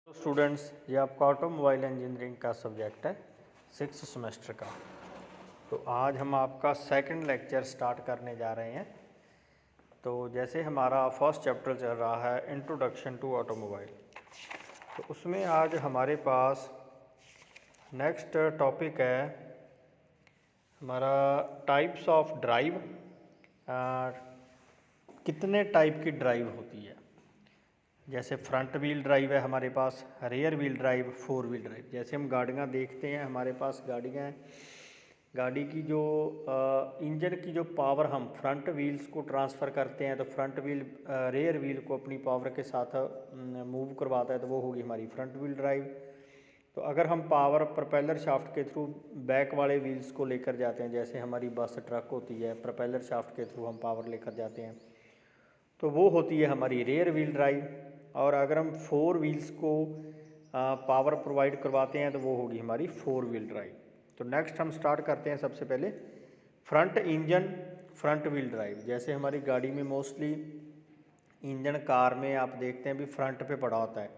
तो स्टूडेंट्स, ये आपका ऑटोमोबाइल इंजीनियरिंग का सब्जेक्ट है 6th सेमेस्टर का। तो आज हम आपका सेकंड लेक्चर स्टार्ट करने जा रहे हैं। तो जैसे हमारा फर्स्ट चैप्टर चल रहा है इंट्रोडक्शन टू ऑटोमोबाइल, तो उसमें आज हमारे पास नेक्स्ट टॉपिक है हमारा टाइप्स ऑफ ड्राइव। कितने टाइप की ड्राइव होती है, जैसे फ्रंट व्हील ड्राइव है हमारे पास, rear wheel drive, four wheel drive. जैसे हम गाड़ियाँ देखते हैं, हमारे पास गाड़ियाँ हैं, गाड़ी की जो इंजन की जो पावर हम फ्रंट व्हील्स को ट्रांसफ़र करते हैं, तो फ्रंट व्हील रियर व्हील को अपनी पावर के साथ मूव करवाता है, तो वो होगी हमारी फ्रंट व्हील ड्राइव। तो अगर हम पावर प्रोपेलर शाफ्ट के थ्रू बैक वाले व्हील्स को लेकर जाते हैं, जैसे हमारी बस ट्रक होती है, प्रोपेलर शाफ्ट के थ्रू हम पावर लेकर जाते हैं, तो वो होती है हमारी रियर व्हील ड्राइव। और अगर हम फोर व्हील्स को पावर प्रोवाइड करवाते हैं, तो वो होगी हमारी फोर व्हील ड्राइव। तो नेक्स्ट हम स्टार्ट करते हैं सबसे पहले front engine front wheel drive. जैसे हमारी गाड़ी में मोस्टली इंजन कार में आप देखते हैं भी फ्रंट पे पड़ा होता है,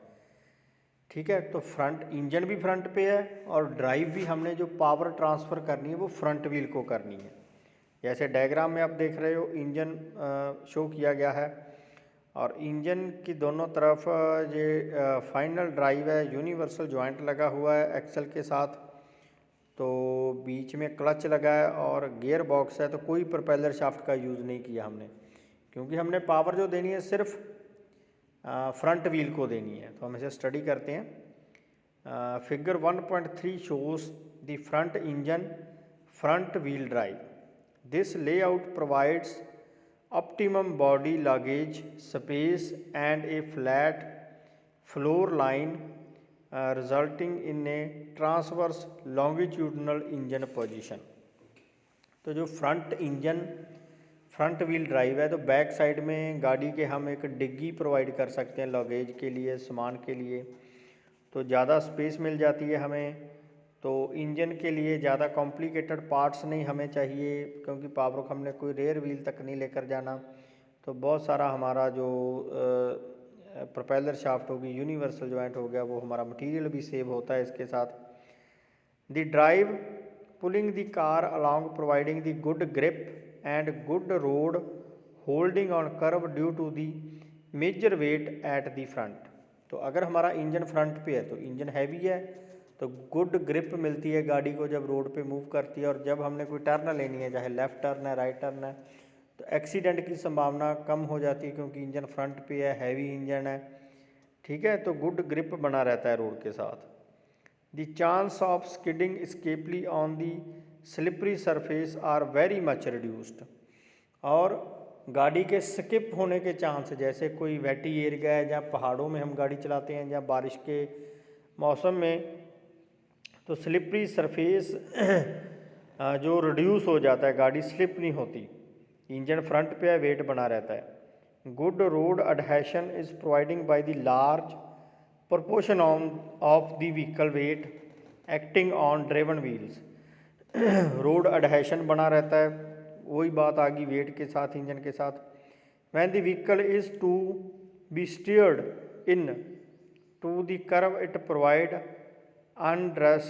ठीक है। तो फ्रंट इंजन भी फ्रंट पे है और ड्राइव भी हमने जो पावर ट्रांसफ़र करनी है वो फ्रंट व्हील को करनी है। जैसे डायग्राम में आप देख रहे हो, इंजन शो किया गया है और इंजन की दोनों तरफ ये फाइनल ड्राइव है, यूनिवर्सल जॉइंट लगा हुआ है एक्सल के साथ, तो बीच में क्लच लगा है और गियर बॉक्स है। तो कोई प्रोपेलर शाफ्ट का यूज़ नहीं किया हमने, क्योंकि हमने पावर जो देनी है सिर्फ फ्रंट व्हील को देनी है। तो हम इसे स्टडी करते हैं। Figure 1.3 shows the front engine front wheel drive. This layout provides optimum body luggage space and a flat floor line, resulting in a transverse longitudinal engine position। तो जो front engine front wheel drive है, तो back side में गाड़ी के हम एक डिग्गी प्रोवाइड कर सकते हैं लगेज के लिए, सामान के लिए, तो ज़्यादा स्पेस मिल जाती है हमें। तो इंजन के लिए ज़्यादा कॉम्प्लिकेटेड पार्ट्स नहीं हमें चाहिए, क्योंकि पावर को हमने कोई रेयर व्हील तक नहीं लेकर जाना। तो बहुत सारा हमारा जो प्रोपेलर शाफ्ट होगी, यूनिवर्सल जॉइंट हो गया, वो हमारा मटेरियल भी सेव होता है इसके साथ। The drive pulling the car along providing the good grip and good road holding on curve due to the major weight at the front. तो अगर हमारा इंजन फ्रंट पे है तो इंजन हैवी है, तो गुड ग्रिप मिलती है गाड़ी को जब रोड पे मूव करती है। और जब हमने कोई टर्न लेनी है, चाहे लेफ़्ट टर्न है राइट टर्न है, तो एक्सीडेंट की संभावना कम हो जाती है, क्योंकि इंजन फ्रंट पे है, हैवी इंजन है, ठीक है। तो गुड ग्रिप बना रहता है रोड के साथ। The chance of skidding especially on the slippery surface are very much reduced. और गाड़ी के स्किप होने के चांस, जैसे कोई वेटी एरिया है जहाँ पहाड़ों में हम गाड़ी चलाते हैं, जहाँ बारिश के मौसम में, तो स्लिपरी सरफेस जो रिड्यूस हो जाता है, गाड़ी स्लिप नहीं होती, इंजन फ्रंट पे है, वेट बना रहता है। Good road adhesion is providing by the large proportion of the vehicle weight acting on driven wheels. Road adhesion बना रहता है, वही बात आ गई वेट के साथ, इंजन के साथ। When the vehicle is to be steered into the curve it provide undress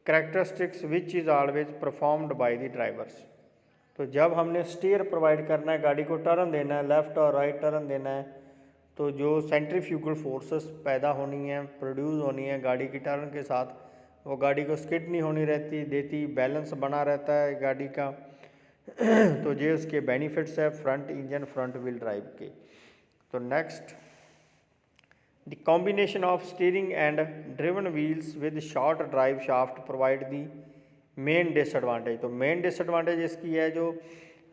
characteristics which is always performed by the drivers. तो जब हमने स्टीयर प्रोवाइड करना है, गाड़ी को टर्न देना है, लेफ़्ट और राइट टर्न देना है, तो जो सेंट्रीफ्यूगल फोर्सेस पैदा होनी है, प्रोड्यूस होनी है गाड़ी की टर्न के साथ, वो गाड़ी को स्किड नहीं होनी रहती देती, बैलेंस बना रहता है गाड़ी का। तो ये उसके बेनिफिट्स है front engine front wheel drive के। तो next, the combination of steering and driven wheels with short drive shaft provide the main disadvantage। तो मेन डिसएडवांटेज इसकी है जो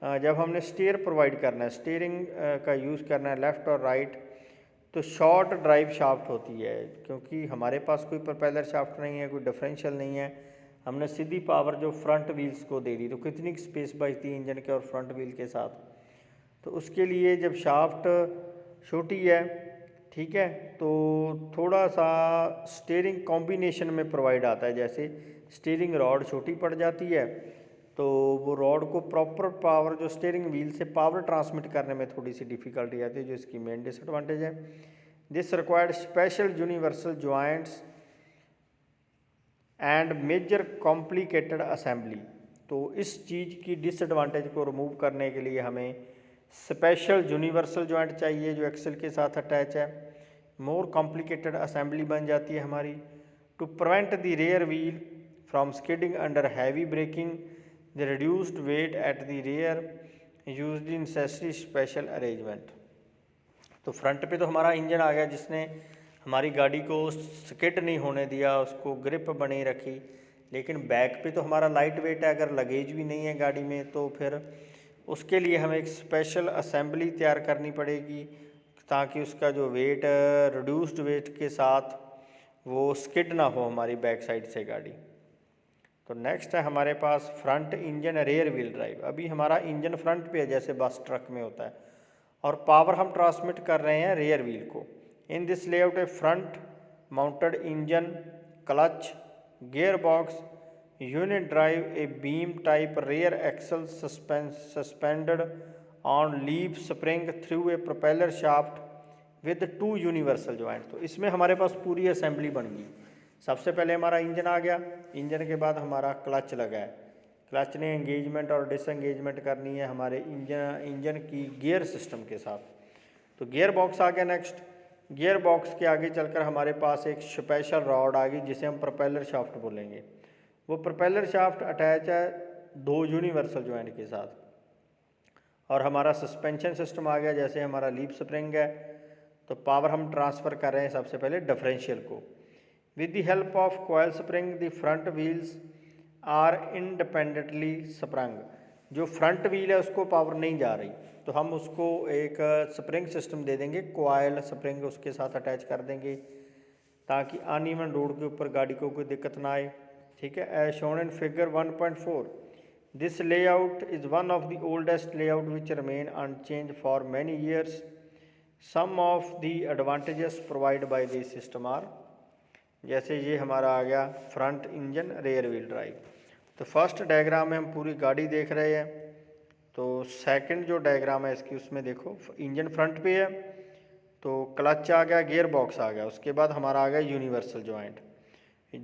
जब हमने स्टीयर प्रोवाइड करना है, स्टीयरिंग का यूज़ करना है लेफ़्ट और राइट, तो शॉर्ट ड्राइव शाफ्ट होती है, क्योंकि हमारे पास कोई प्रोपेलर शाफ्ट नहीं है, कोई डिफरेंशियल नहीं है, हमने सीधी पावर जो फ्रंट व्हील्स को दे दी, तो कितनी स्पेस बचती है इंजन के और फ्रंट व्हील के साथ। तो उसके लिए जब शाफ्ट छोटी है, ठीक है, तो थोड़ा सा स्टीयरिंग कॉम्बिनेशन में प्रोवाइड आता है। जैसे स्टीयरिंग रॉड छोटी पड़ जाती है, तो वो रॉड को प्रॉपर पावर जो स्टीयरिंग व्हील से पावर ट्रांसमिट करने में थोड़ी सी डिफ़िकल्टी आती है, जो इसकी मेन डिसएडवांटेज है। This required special universal joints and major complicated assembly. तो इस चीज़ की डिसएडवांटेज को रिमूव करने के लिए हमें स्पेशल यूनिवर्सल जॉइंट चाहिए जो एक्सेल के साथ अटैच है। मोर कॉम्प्लिकेटेड असेंबली बन जाती है हमारी। To prevent the rear wheel from skidding under heavy braking, the reduced weight at the rear use the necessary special arrangement. तो फ्रंट पे तो हमारा इंजन आ गया जिसने हमारी गाड़ी को स्किड नहीं होने दिया, उसको ग्रिप बनी रखी। लेकिन बैक पे तो हमारा लाइट वेट है, अगर लगेज भी नहीं है गाड़ी में तो फिर उसके लिए हमें एक स्पेशल असेंबली तैयार करनी पड़ेगी ताकि उसका जो वेट रिड्यूस्ड वेट के साथ वो स्किड ना हो हमारी बैक साइड से गाड़ी। तो नेक्स्ट है हमारे पास front engine rear wheel drive. अभी हमारा इंजन फ्रंट पे है जैसे बस ट्रक में होता है और पावर हम ट्रांसमिट कर रहे हैं रेयर व्हील को। In this layout a front mounted engine, clutch, gear box, unit drive, a beam type rear axle suspended on leaf spring through a propeller shaft with 2 universal joint. तो इसमें हमारे पास पूरी assembly बन गई। सबसे पहले हमारा इंजन आ गया, इंजन के बाद हमारा क्लच लगा है, क्लच ने एंगेजमेंट और डिसएंगेजमेंट करनी है हमारे इंजन की गियर सिस्टम के साथ। तो गियर बॉक्स आ गया नेक्स्ट। गियर बॉक्स के आगे चलकर हमारे पास एक स्पेशल रॉड आ गई जिसे हम प्रोपेलर शाफ्ट बोलेंगे। वो प्रोपेलर शाफ्ट अटैच है 2 यूनिवर्सल जॉइंट के साथ। और हमारा सस्पेंशन सिस्टम आ गया, जैसे हमारा लीफ स्प्रिंग है तो पावर हम ट्रांसफ़र कर रहे हैं सबसे पहले डिफरेंशियल को। With the help of coil spring the front wheels are independently sprung. जो फ्रंट व्हील है उसको पावर नहीं जा रही तो हम उसको एक स्प्रिंग सिस्टम दे देंगे, कॉयल स्प्रिंग उसके साथ अटैच कर देंगे ताकि अनइवन रोड के ऊपर गाड़ी को कोई दिक्कत ना आए। ठीक है, as shown in figure 1.4 this layout is one of the oldest layout which remain unchanged for many years. Some of the advantages provide by this system are, जैसे ये हमारा आ गया front engine rear wheel drive. तो first diagram में हम पूरी गाड़ी देख रहे हैं। तो सेकंड जो डायग्राम है इसकी उसमें देखो इंजन फ्रंट पे है तो क्लच आ गया, गियर बॉक्स आ गया, उसके बाद हमारा आ गया यूनिवर्सल जॉइंट।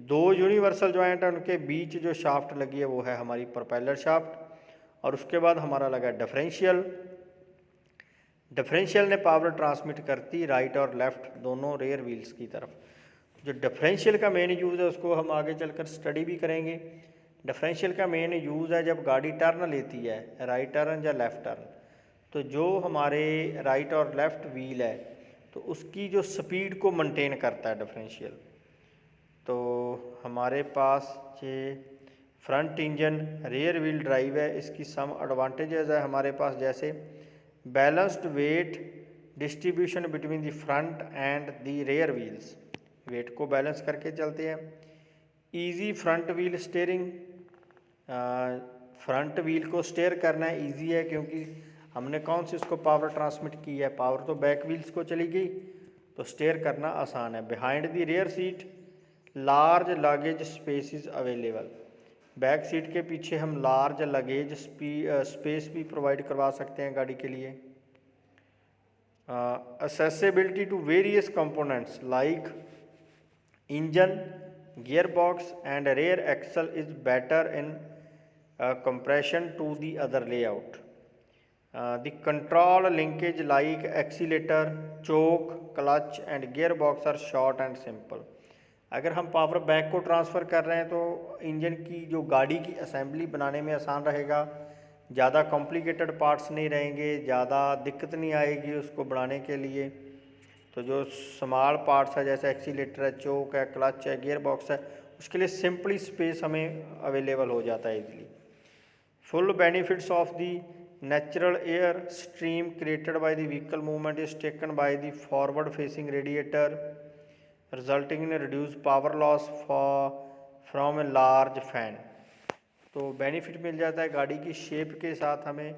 2 यूनिवर्सल जॉइंट है, उनके बीच जो शाफ्ट लगी है वो है हमारी प्रोपेलर शाफ्ट। और उसके बाद हमारा लगा डिफरेंशियल। डिफरेंशियल ने पावर ट्रांसमिट करती राइट और लेफ्ट दोनों रेयर व्हील्स की तरफ। जो डिफरेंशियल का मेन यूज़ है उसको हम आगे चलकर स्टडी भी करेंगे। डिफरेंशियल का मेन यूज़ है जब गाड़ी टर्न लेती है, राइट टर्न या लेफ़्ट टर्न, तो जो हमारे राइट और लेफ़्ट व्हील है तो उसकी जो स्पीड को मेंटेन करता है डिफरेंशियल। तो हमारे पास ये front engine rear wheel drive है, इसकी सम एडवांटेजेस है हमारे पास, जैसे balanced weight distribution between the front and the rear wheels, weight को बैलेंस करके चलते हैं। Easy front wheel steering, front wheel को स्टेयर करना इजी है क्योंकि हमने कौन सी उसको पावर ट्रांसमिट की है, पावर तो बैक व्हील्स को चली गई, तो स्टेयर करना आसान है। Behind the rear seat large luggage space is available, back seat के पीछे हम लार्ज लगेज स्पेस भी प्रोवाइड करवा सकते हैं गाड़ी के लिए। accessibility to various components like engine, gearbox and rear axle is better in comparison to the other layout. The control linkage like accelerator, choke, clutch and gearbox are short and simple. अगर हम power back को transfer कर रहे हैं तो engine की जो गाड़ी की असेंबली बनाने में आसान रहेगा, ज़्यादा कॉम्प्लिकेटेड पार्ट्स नहीं रहेंगे, ज़्यादा दिक्कत नहीं आएगी उसको बनाने के लिए। तो जो स्मॉल पार्ट्स है जैसे एक्सीलेटर है, चोक है, क्लच है, गियर बॉक्स है, उसके लिए सिंपली स्पेस हमें अवेलेबल हो जाता है easily. Full benefits of the natural air stream created by the vehicle movement is taken by the forward facing radiator resulting in reduce power loss from a large fan. तो benefit मिल जाता है गाड़ी की shape के साथ, हमें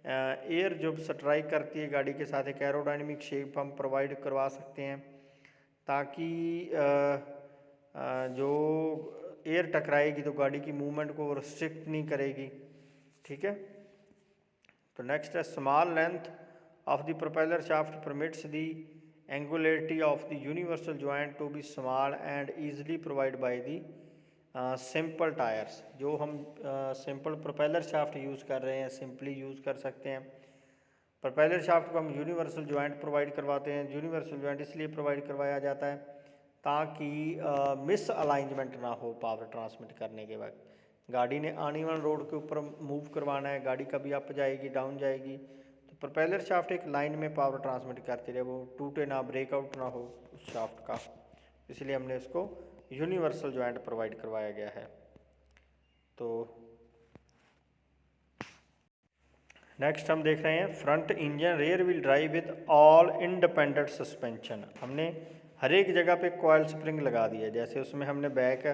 air जो strike करती है गाड़ी के साथ एक एरोडायनेमिक शेप हम प्रोवाइड करवा सकते हैं ताकि जो एयर टकराएगी तो गाड़ी की मूवमेंट को रिस्ट्रिक्ट नहीं करेगी। ठीक है, तो नेक्स्ट है small length of the propeller shaft permits the angularity of the universal joint to be small and easily provide by the simple tyres. जो हम सिंपल प्रोपेलर शाफ्ट यूज़ कर रहे हैं, सिंपली यूज़ कर सकते हैं। प्रोपेलर शाफ्ट को हम यूनिवर्सल जॉइंट प्रोवाइड करवाते हैं। यूनिवर्सल जॉइंट इसलिए प्रोवाइड करवाया जाता है ताकि मिस अलाइनमेंट ना हो पावर ट्रांसमिट करने के वक्त। गाड़ी ने अनइवन रोड के ऊपर मूव करवाना है, गाड़ी कभी अप जाएगी, डाउन जाएगी, तो प्रोपेलर शाफ्ट एक लाइन में पावर ट्रांसमिट करती रहे, वो टूटे ना, ब्रेकआउट ना हो उस शाफ्ट का, इसलिए हमने इसको यूनिवर्सल जॉइंट प्रोवाइड करवाया गया है। तो नेक्स्ट हम देख रहे हैं front engine rear wheel drive with all independent suspension. हमने हर एक जगह पे कॉइल स्प्रिंग लगा दी है। जैसे उसमें हमने बैक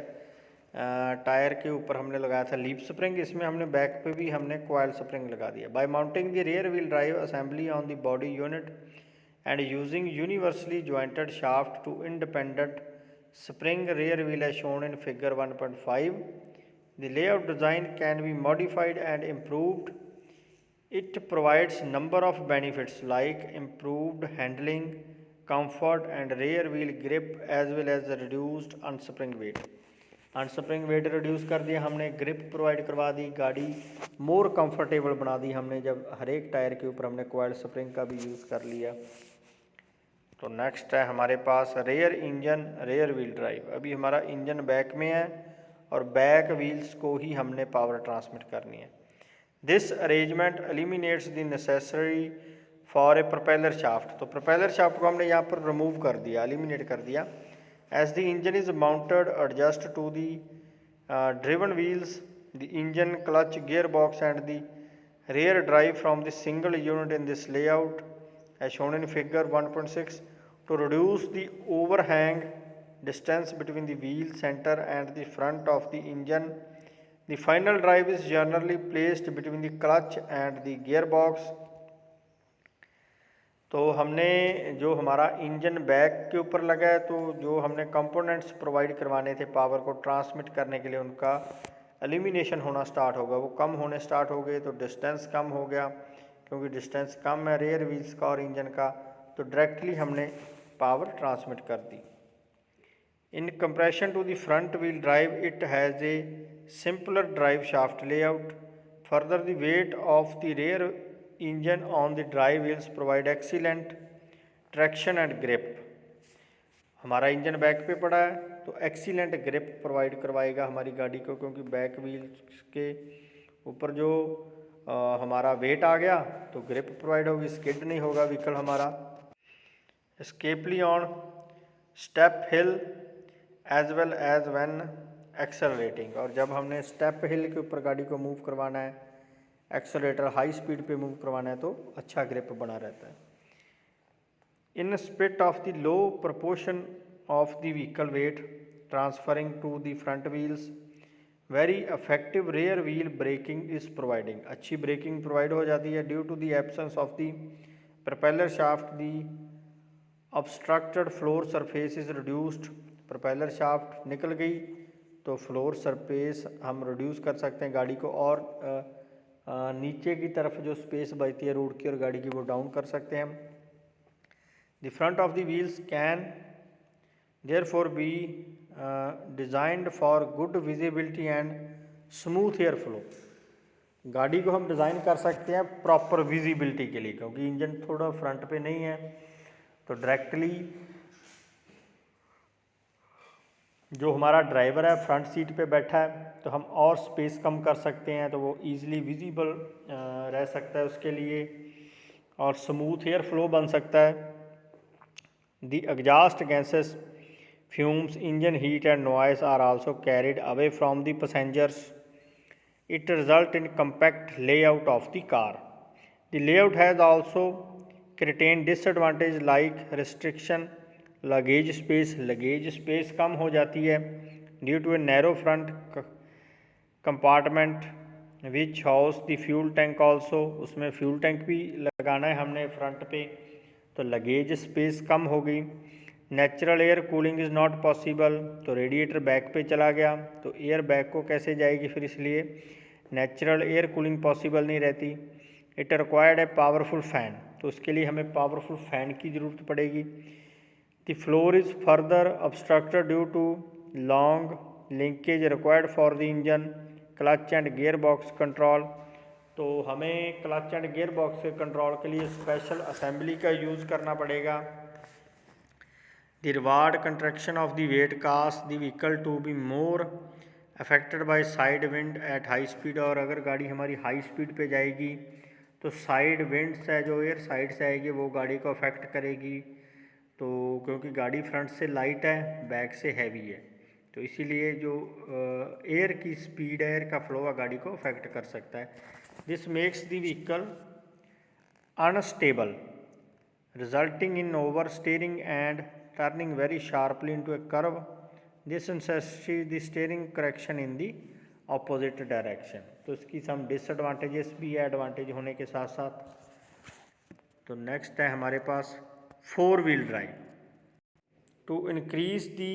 टायर के ऊपर हमने लगाया था लीफ स्प्रिंग, इसमें हमने बैक पे भी हमने कॉइल स्प्रिंग लगा दिया। By mounting the rear wheel drive assembly on the body unit and using universally jointed shaft to independent spring rear wheel as shown in figure 1.5. The layout design can be modified and improved. It provides number of benefits like improved handling, comfort and rear wheel grip as well as reduced unspring weight. Unspring weight reduce कर दिया हमने, grip provide करवा दी, गाड़ी more comfortable बना दी हमने जब हर एक tyre के ऊपर हमने कॉइल स्प्रिंग का भी यूज़ कर लिया। तो नेक्स्ट है हमारे पास rear engine rear wheel drive. अभी हमारा इंजन बैक में है और बैक व्हील्स को ही हमने पावर ट्रांसमिट करनी है। This arrangement eliminates the necessary for a propeller shaft. तो प्रोपेलर शाफ्ट को हमने यहाँ पर रिमूव कर दिया, एलिमिनेट कर दिया। As the engine is mounted adjust to the driven wheels, the engine clutch gear box and the rear drive from the single unit in this layout as shown in figure 1.6 to reduce the overhang distance between the wheel center and the front of the engine. The final drive is generally placed between the clutch and the gearbox. तो हमने जो हमारा engine back के ऊपर लगा है, तो जो हमने कंपोनेंट्स प्रोवाइड करवाने थे पावर को ट्रांसमिट करने के लिए, उनका एलिमिनेशन होना स्टार्ट होगा, वो कम होने स्टार्ट हो गए। तो डिस्टेंस कम हो गया, क्योंकि डिस्टेंस कम है रेयर व्हील्स का और इंजन का, तो डायरेक्टली हमने पावर ट्रांसमिट कर दी। In comparison to the front wheel drive it has a simpler drive shaft layout. Further the weight of the rear engine on the drive wheels provide excellent traction and grip. हमारा engine back पे पड़ा है तो excellent grip provide करवाएगा हमारी गाड़ी को, क्योंकि बैक व्हील्स के ऊपर जो हमारा वेट आ गया तो ग्रिप प्रोवाइड होगी, स्किड नहीं होगा व्हीकल हमारा। Especially on steep hill as well as when accelerating. और जब हमने स्टेप हिल के ऊपर गाड़ी को मूव करवाना है, एक्सेलरेटर हाई स्पीड पे मूव करवाना है, तो अच्छा ग्रिप बना रहता है। In spite of the low proportion of the vehicle weight transferring to the front wheels, very effective rear wheel braking is providing. अच्छी braking provide हो जाती है due to the absence of the propeller shaft. The obstructed floor surface is reduced. propeller shaft निकल गई तो floor surface हम reduce कर सकते हैं गाड़ी को, और नीचे की तरफ जो space बचती है रोड की और गाड़ी की, वो डाउन कर सकते हैं हम। The front of the wheels can therefore be designed for good visibility and smooth airflow. गाड़ी को हम डिज़ाइन कर सकते हैं प्रॉपर विजिबिलिटी के लिए, क्योंकि इंजन थोड़ा फ्रंट पे नहीं है, तो डायरेक्टली जो हमारा ड्राइवर है फ्रंट सीट पे बैठा है, तो हम और स्पेस कम कर सकते हैं, तो वो ईजिली विजिबल रह सकता है उसके लिए, और स्मूथ एयर फ्लो बन सकता है। The exhaust gases, fumes, engine heat and noise are also carried away from the passengers. It results in compact layout of the car. The layout has also created disadvantage like restriction, luggage space कम हो जाती है due to a narrow front compartment which house the fuel tank also. उसमें fuel tank भी लगाना है हमने front पे, तो लगेज स्पेस कम हो गई। Natural air cooling is not possible, तो रेडिएटर बैक पे चला गया, तो एयर बैक को कैसे जाएगी, फिर इसलिए नेचुरल एयर कूलिंग पॉसिबल नहीं रहती। It required a powerful fan, तो उसके लिए हमें पावरफुल फ़ैन की ज़रूरत पड़ेगी। The floor is further obstructed due to long linkage required for the engine, clutch and gearbox control. तो हमें क्लच एंड गियर बॉक्स के कंट्रोल के लिए स्पेशल असेंबली का यूज़ करना पड़ेगा. The rearward contraction of the weight causes the vehicle to be more affected by side wind at high speed. और अगर गाड़ी हमारी हाई स्पीड पे जाएगी तो साइड विंड्स है जो एयर साइड से आएगी वो गाड़ी को अफेक्ट करेगी. तो क्योंकि गाड़ी फ्रंट से लाइट है बैक से हैवी है तो इसीलिए जो एयर की स्पीड है एयर का फ्लो है गाड़ी को अफेक्ट कर सकता है. This makes the vehicle unstable resulting in over steering and turning very sharply into A curve. This necessitates the steering correction in the opposite direction. तो इसकी सम डिसएडवांटेजेस भी है एडवांटेज होने के साथ साथ. तो नेक्स्ट है हमारे पास 4-wheel drive. To increase the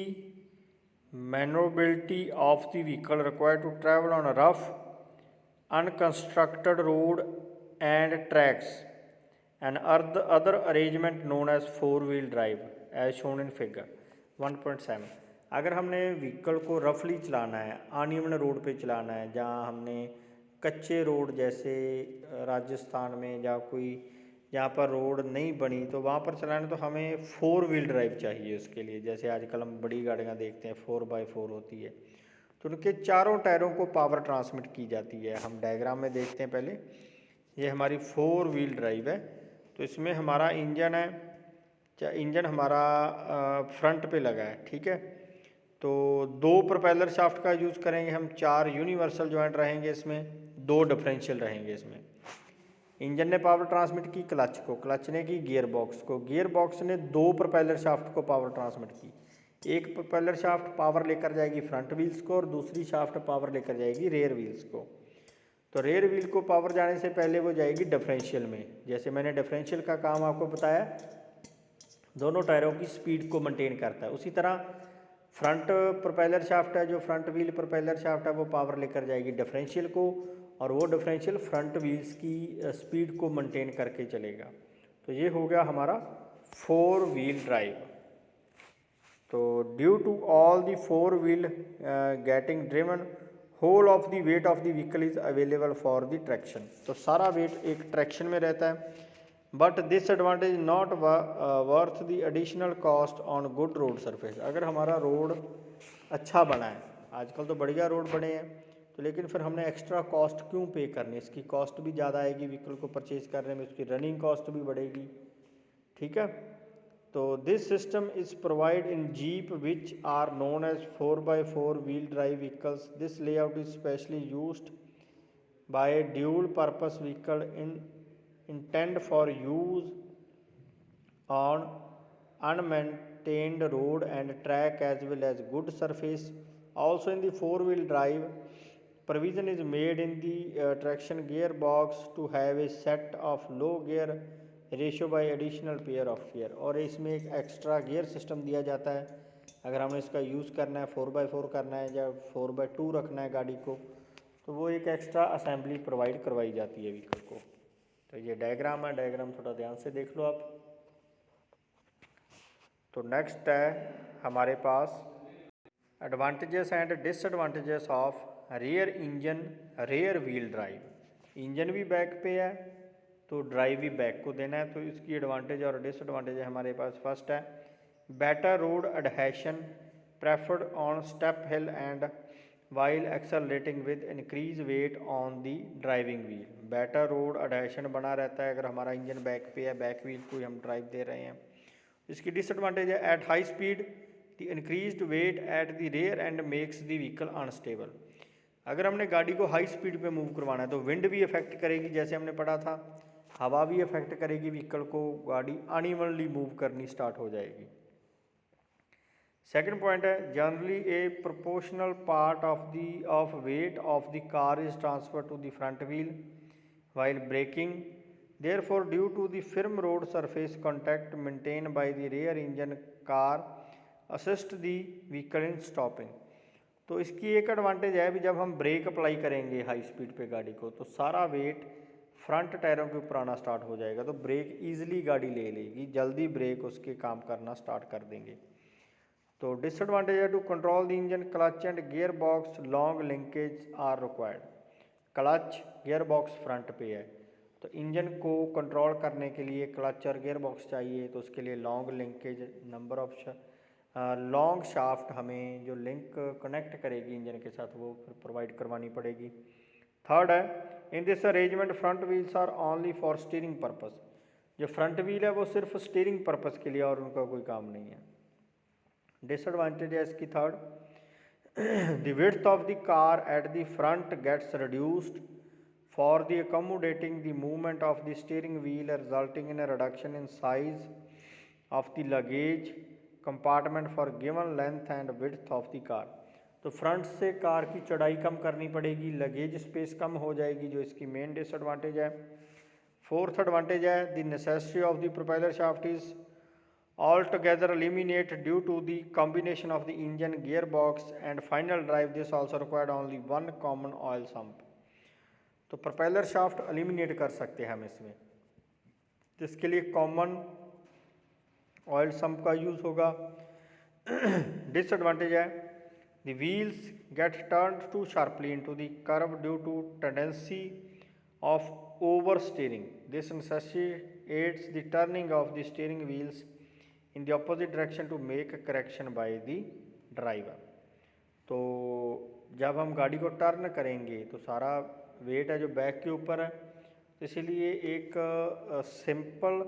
maneuverability of the vehicle required to travel on a rough, unconstructed road and tracks, and other arrangement known as 4-wheel drive as shown in figure 1.7. अगर हमने vehicle को रफली चलाना है, uneven road पे चलाना है, जहाँ हमने कच्चे रोड जैसे राजस्थान में या कोई जहाँ पर रोड नहीं बनी तो वहाँ पर चलाना तो हमें 4-wheel ड्राइव चाहिए उसके लिए. जैसे आजकल हम बड़ी गाड़ियाँ देखते हैं 4x4 होती है तो उनके चारों टायरों को पावर ट्रांसमिट की जाती है. हम डायग्राम में देखते हैं पहले. ये हमारी 4-wheel ड्राइव है. तो इसमें हमारा इंजन है, इंजन हमारा फ्रंट पे लगा है, ठीक है. तो 2 प्रोपेलर शाफ्ट का यूज़ करेंगे हम, 4 यूनिवर्सल जॉइंट रहेंगे इसमें, 2 डिफरेंशियल रहेंगे इसमें. इंजन ने पावर ट्रांसमिट की क्लच को, क्लच ने की गियर बॉक्स को, गियर बॉक्स ने 2 प्रोपेलर शाफ्ट को पावर ट्रांसमिट की. एक प्रोपेलर शाफ्ट पावर लेकर जाएगी फ्रंट व्हील्स को और दूसरी शाफ्ट पावर लेकर जाएगी रेयर व्हील्स को. तो रेयर व्हील को पावर जाने से पहले वो जाएगी डिफरेंशियल में. जैसे मैंने डिफरेंशियल का काम आपको बताया दोनों टायरों की स्पीड को मेंटेन करता है. उसी तरह फ्रंट प्रोपेलर शाफ्ट है जो फ्रंट व्हील प्रोपेलर शाफ्ट है वो पावर लेकर जाएगी डिफरेंशियल को और वो डिफरेंशियल फ्रंट व्हील्स की स्पीड को मेंटेन करके चलेगा. तो ये हो गया हमारा 4-wheel ड्राइव. तो due to all the 4-wheel getting driven whole of the weight of the vehicle is available for the traction. तो सारा वेट एक ट्रैक्शन में रहता है. But this advantage not worth the additional cost on good road surface. अगर हमारा road अच्छा बना है, आजकल तो बढ़िया रोड बने हैं, तो लेकिन फिर हमने एक्स्ट्रा कॉस्ट क्यों पे करनी. इसकी कॉस्ट भी ज़्यादा आएगी व्हीकल को परचेज करने में, उसकी रनिंग कॉस्ट भी बढ़ेगी, ठीक है. तो this system is provide in jeep which are known as 4x4 wheel drive vehicles. This layout is specially used by dual purpose vehicle intend for use on unmaintained road and track as well as good surface. Also in the 4-wheel drive provision is made in the traction gearbox to have a set of low gear ratio by additional pair of gear. और इसमें एक extra gear system दिया जाता है. अगर हमें इसका use करना है 4x4 करना है या 4x2 रखना है गाड़ी को तो वो एक एक्स्ट्रा असेंबली प्रोवाइड करवाई जाती है व्हीकल को. तो ये डायग्राम है, डायग्राम थोड़ा ध्यान से देख लो आप. तो नेक्स्ट है हमारे पास advantages and disadvantages of rear engine rear wheel drive. Engine भी बैक पे है तो ड्राइव भी बैक को देना है. तो इसकी एडवांटेज और डिसएडवांटेज हमारे पास फर्स्ट है better road adhesion preferred on steep hill and while accelerating with increased weight on the driving wheel. Better road adhesion बना रहता है अगर हमारा इंजन बैक पे है, बैक व्हील को हम ड्राइव दे रहे हैं. इसकी डिसएडवांटेज है at high speed the increased weight at the rear end makes the vehicle unstable. अगर हमने गाड़ी को हाई स्पीड पे मूव करवाना है तो विंड भी अफेक्ट करेगी, जैसे हमने पढ़ा था हवा भी अफेक्ट करेगी व्हीकल को, गाड़ी अनइवनली मूव करनी स्टार्ट हो जाएगी. सेकेंड पॉइंट है generally a proportional part of weight of the car is transfer to the front wheel while braking. Therefore due to the firm road surface contact maintain by the rear engine car assist the vehicle in stopping. तो इसकी एक advantage है भी जब हम brake apply करेंगे high speed पे गाड़ी को तो सारा वेट फ्रंट टायरों के ऊपर आना स्टार्ट हो जाएगा, तो ब्रेक ईजिली गाड़ी ले लेगी, जल्दी ब्रेक उसके काम करना स्टार्ट कर देंगे। तो डिसएडवांटेज है, to control the engine clutch and gear box long linkage are required. Clutch gear box front पे है, तो इंजन को कंट्रोल करने के लिए क्लच और गियर बॉक्स चाहिए, तो उसके लिए long linkage number of long shaft हमें जो लिंक कनेक्ट करेगी इंजन के साथ वो प्रोवाइड करवानी पड़ेगी। थर्ड है, in this arrangement front wheels are only for steering purpose. जो फ्रंट व्हील है वो सिर्फ स्टीयरिंग पर्पस के लिए और उनका कोई काम नहीं है। डिसएडवांटेज है इसकी third, the width of the car at the front gets reduced for the accommodating the movement of the steering wheel, resulting in a reduction in size of the luggage compartment for given length and width of the car। तो front से car की चौड़ाई कम करनी पड़ेगी, luggage space कम हो जाएगी, जो इसकी मेन डिसएडवांटेज है। फोर्थ एडवांटेज है, the necessity of the propeller shaft is altogether eliminate due to the combination of the engine, gearbox and final drive। This also required only one common oil sump। तो propeller shaft eliminate कर सकते हैं हम इसमें, जिसके लिए common oil sump का use होगा। डिसएडवांटेज है, the wheels get turn to sharply into the curve due to tendency of over steering. This necessitates the turning of the steering wheels in the opposite direction to make correction by the driver. तो जब हम गाड़ी को turn करेंगे तो सारा wait है जो बैक के ऊपर है, तो इसीलिए एक सिंपल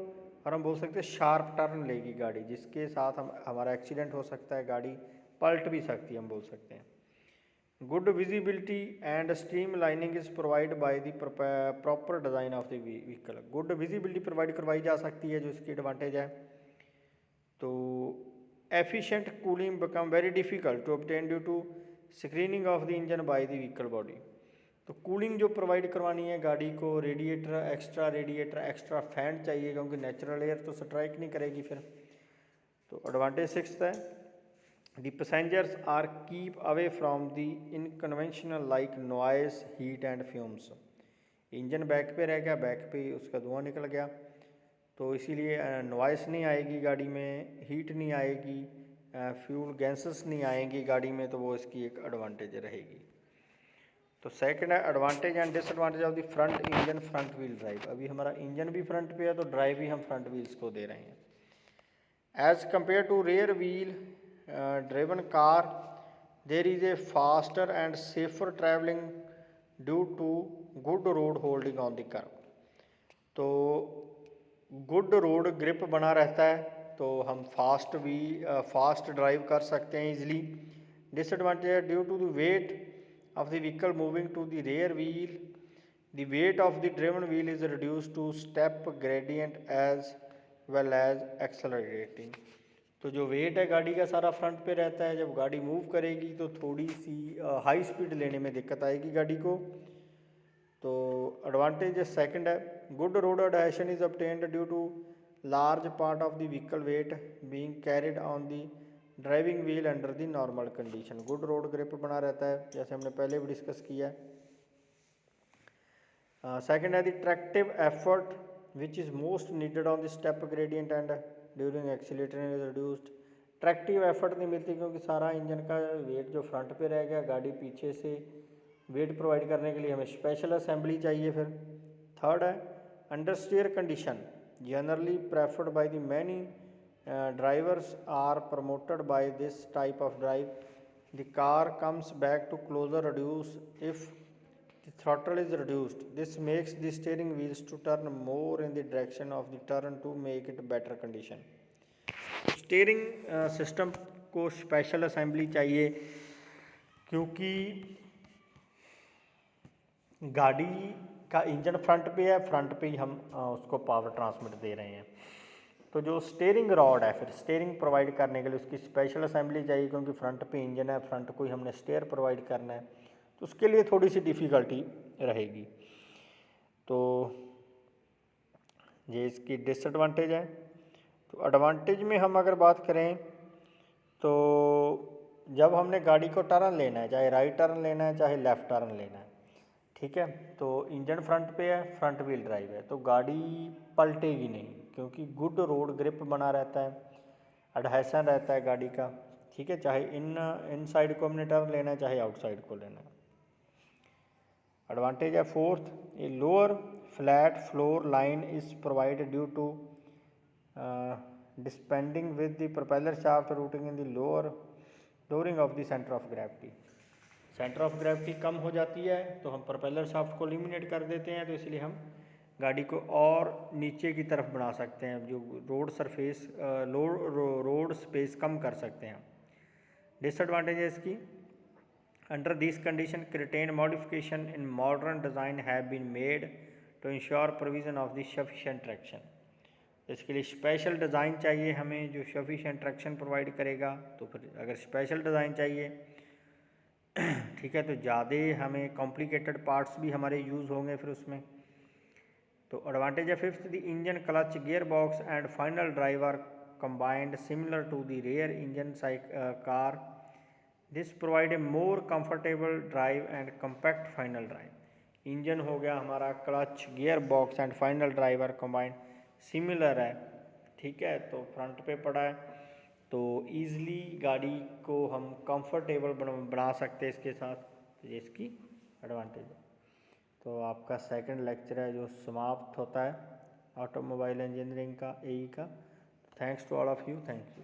और हम बोल सकते हैं शार्प टर्न लेगी गाड़ी, जिसके साथ हमारा एक्सीडेंट हो सकता है, गाड़ी पलट भी सकती है, हम बोल सकते हैं। Good visibility and streamlining is provide by the proper design of the vehicle. Good visibility provide करवाई जा सकती है, जो इसकी एडवांटेज है। तो efficient cooling become very difficult to obtain due to screening of the engine by the vehicle body. तो cooling जो प्रोवाइड करवानी है गाड़ी को, रेडिएटर एक्स्ट्रा फैन चाहिए, क्योंकि नेचुरल एयर तो स्ट्राइक नहीं करेगी फिर। तो एडवांटेज सिक्स्थ है, the passengers are keep away from the inconventional like noise heat and fumes. Engine back पे रह गया, बैक पे उसका धुआं निकल गया, तो इसीलिए नॉइस नहीं आएगी गाड़ी में, हीट नहीं आएगी, फ्यूल गैसेस नहीं आएंगी गाड़ी में, तो वो इसकी एक एडवांटेज रहेगी। तो सेकंड है advantage and disadvantage of the front engine front wheel drive. अभी हमारा इंजन भी फ्रंट पे है, तो ड्राइव भी हम फ्रंट व्हील्स को दे रहे हैं। As compare to rear wheel driven car there is a faster and safer travelling due to good road holding on the curve. तो गुड रोड ग्रिप बना रहता है, तो हम फास्ट ड्राइव कर सकते हैं ईजिली। डिसएडवांटेज है, due to the weight of the vehicle moving to the rear wheel, the weight of the driven wheel is reduced to step gradient as well as accelerating। तो जो wait है गाड़ी का सारा फ्रंट पे रहता है, जब गाड़ी मूव करेगी तो थोड़ी सी हाई स्पीड लेने में दिक्कत आएगी गाड़ी को। तो एडवांटेज सेकंड है, good road adhesion is obtained due to large part of the vehicle weight being carried on the driving wheel under the normal condition. Good road grip बना रहता है, जैसे हमने पहले भी डिस्कस किया है। सेकंड है the tractive effort which is most needed on the step gradient and during accelerator is reduced. Tractive effort नहीं मिलती, क्योंकि सारा इंजन का वेट जो फ्रंट पे रह गया, गाड़ी पीछे से वेट प्रोवाइड करने के लिए हमें स्पेशल असेंबली चाहिए फिर। थर्ड है under steer condition generally preferred by the many drivers are promoted by this type of drive। The car comes back to closer reduce if the throttle is reduced। This makes the steering wheels to turn more in the direction of the turn to make it better condition। Steering system को special assembly चाहिए, क्योंकि गाड़ी का engine front पे है, front पे ही हम उसको पावर ट्रांसमिट दे रहे हैं। तो जो स्टीयरिंग रॉड है, फिर स्टीयरिंग प्रोवाइड करने के लिए उसकी स्पेशल असेंबली चाहिए, क्योंकि फ्रंट पे इंजन है, फ्रंट को ही हमने स्टीयर प्रोवाइड करना है, तो उसके लिए थोड़ी सी डिफ़िकल्टी रहेगी। तो ये इसकी डिसएडवांटेज है। तो एडवांटेज में हम अगर बात करें, तो जब हमने गाड़ी को टर्न लेना है, चाहे राइट टर्न लेना है चाहे लेफ़्ट टर्न लेना है, ठीक है। तो इंजन फ्रंट पे है, फ्रंट व्हील ड्राइव है, तो गाड़ी पलटेगी नहीं क्योंकि गुड रोड ग्रिप बना रहता है, एडहेशन रहता है गाड़ी का। ठीक है, चाहे इन साइड को हमने टर्न लेना है, चाहे आउटसाइड को लेना है। एडवांटेज है fourth, a lower flat floor line is provided due to dispensing with the propeller shaft routing in the lowering of the centre of gravity. Centre of gravity कम हो जाती है तो हम प्रोपेलर शाफ्ट को एलिमिनेट कर देते हैं, तो इसलिए हम गाड़ी को और नीचे की तरफ बना सकते हैं, जो रोड सरफेस रोड स्पेस कम कर सकते हैं। डिसएडवांटेज है इसकी, under this condition certain modification in modern design have been made to ensure provision of the sufficient traction. इसके लिए स्पेशल डिज़ाइन चाहिए हमें जो सफिशिएंट ट्रैक्शन प्रोवाइड करेगा। तो फिर अगर स्पेशल डिज़ाइन चाहिए ठीक है, तो ज़्यादा हमें कॉम्प्लिकेटेड पार्ट्स भी हमारे यूज़ होंगे फिर उसमें। तो एडवांटेज है fifth, the engine clutch gear box and final drive are combined similar to the rear engine car. This provide a more comfortable drive and compact final drive। Engine हो गया हमारा, clutch gear box and final driver combined similar है। ठीक है, तो front पे पड़ा है तो ईज़िली गाड़ी को हम कंफर्टेबल बना सकते हैं इसके साथ, तो ये इसकी एडवांटेज है। तो आपका सेकंड लेक्चर है जो समाप्त होता है ऑटोमोबाइल इंजीनियरिंग का, एई का। Thanks to all of you, thank you.